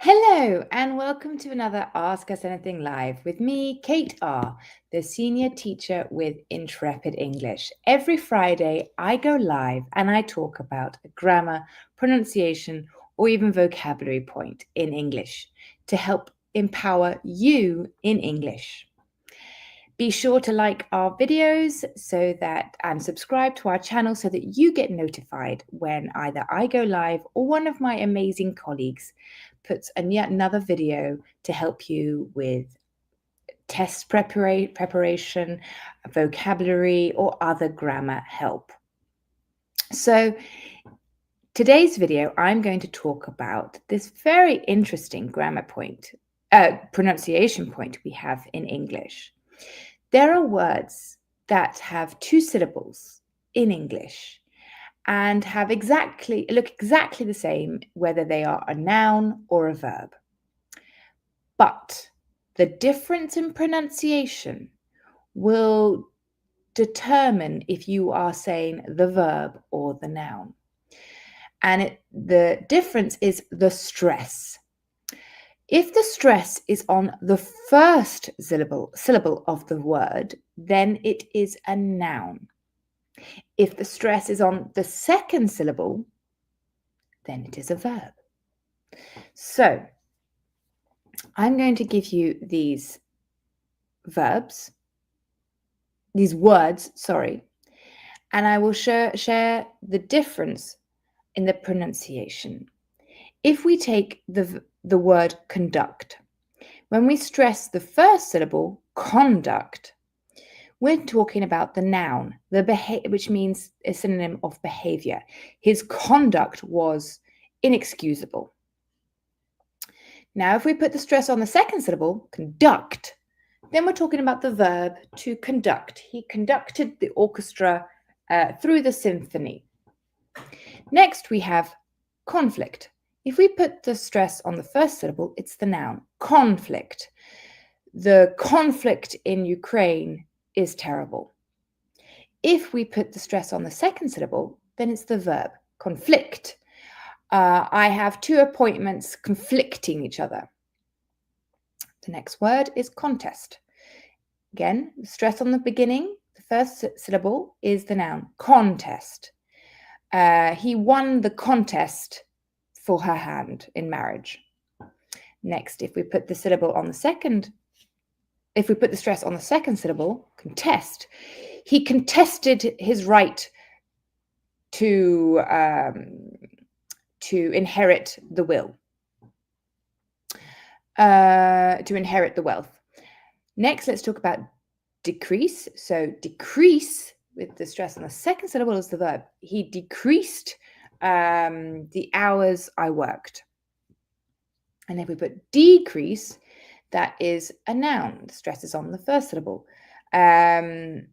Hello, and welcome to another Ask Us Anything Live with me, Kate R., the senior teacher with Intrepid English. Every Friday, I go live and I talk about a grammar, pronunciation, or even vocabulary point in English to help empower you in English. Be sure to like our videos and subscribe to our channel so that you get notified when either I go live or one of my amazing colleagues puts yet another video to help you with test preparation, vocabulary, or other grammar help. So today's video, I'm going to talk about this very interesting grammar point, pronunciation point we have in English. There are words that have two syllables in English and look exactly the same whether they are a noun or a verb. But the difference in pronunciation will determine if you are saying the verb or the noun. And the difference is the stress. If the stress is on the first syllable of the word, then it is a noun. If the stress is on the second syllable, then it is a verb. So I'm going to give you these words, and I will share the difference in the pronunciation. If we take the word conduct, when we stress the first syllable, conduct, we're talking about the noun, which means a synonym of behavior. His conduct was inexcusable. Now, if we put the stress on the second syllable, conduct, then we're talking about the verb to conduct. He conducted the orchestra through the symphony. Next, we have conflict. If we put the stress on the first syllable, it's the noun, conflict. The conflict in Ukraine is terrible. If we put the stress on the second syllable, then it's the verb, conflict. I have two appointments conflicting each other. The next word is contest. Again, stress on the beginning. The first syllable is the noun, contest. He won the contest for her hand in marriage. Next, if we put the stress on the second syllable, contest, he contested his right to inherit the will, to inherit the wealth. Next, let's talk about decrease. So decrease, with the stress on the second syllable, is the verb. He decreased the hours I worked. And if we put decrease, that is a noun. The stress is on the first syllable. There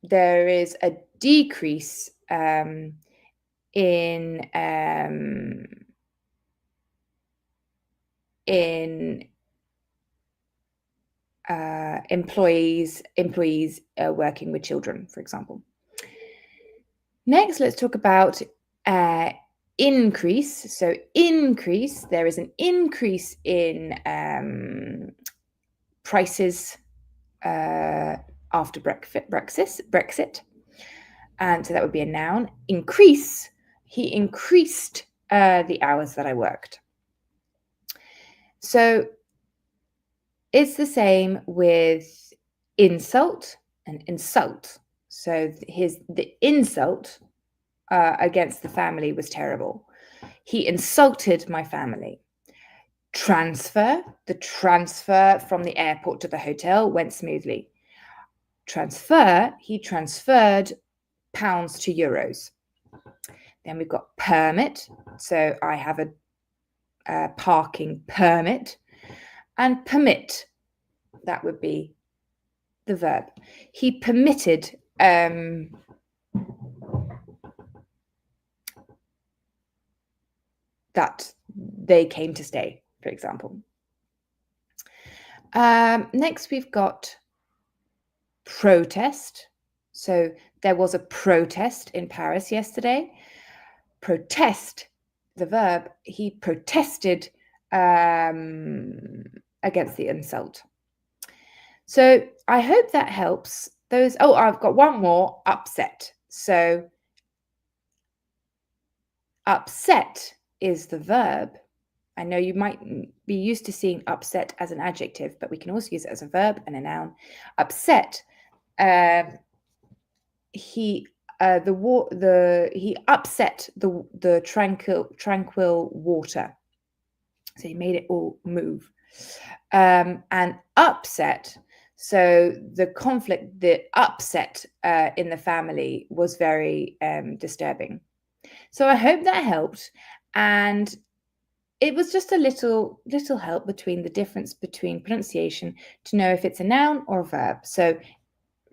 is a decrease in employees working with children, for example. Next, let's talk about increase. So increase, there is an increase in prices after Brexit. And so that would be a noun. Increase, he increased the hours that I worked. So it's the same with insult and insult. So the insult against the family was terrible. He insulted my family. Transfer, the transfer from the airport to the hotel went smoothly. Transfer, he transferred pounds to euros. Then we've got permit. So I have a parking permit. And permit, that would be the verb. He permitted that they came to stay, for example. Next, we've got protest. So there was a protest in Paris yesterday. Protest, the verb, he protested against the insult. So I hope that helps. I've got one more, upset. So upset is the verb. I know you might be used to seeing upset as an adjective, but we can also use it as a verb and a noun. Upset. He upset the tranquil water. So he made it all move. And upset. So the conflict, the upset in the family was very disturbing. So I hope that helped. And it was just a little help between the difference between pronunciation to know if it's a noun or a verb. So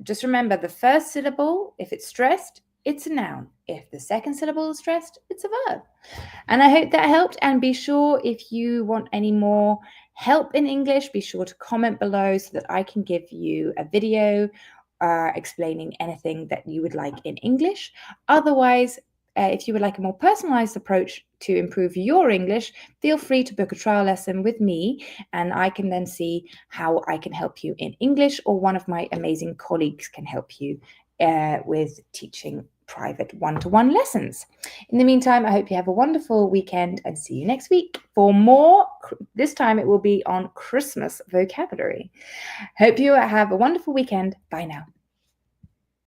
just remember the first syllable, if it's stressed, it's a noun. If the second syllable is stressed, it's a verb. And I hope that helped. And be sure, if you want any more help in English, be sure to comment below so that I can give you a video explaining anything that you would like in English. Otherwise, if you would like a more personalized approach to improve your English, feel free to book a trial lesson with me, and I can then see how I can help you in English, or one of my amazing colleagues can help you with teaching private one-to-one lessons. In the meantime, I hope you have a wonderful weekend and see you next week for more. This time it will be on Christmas vocabulary. Hope you have a wonderful weekend. Bye now.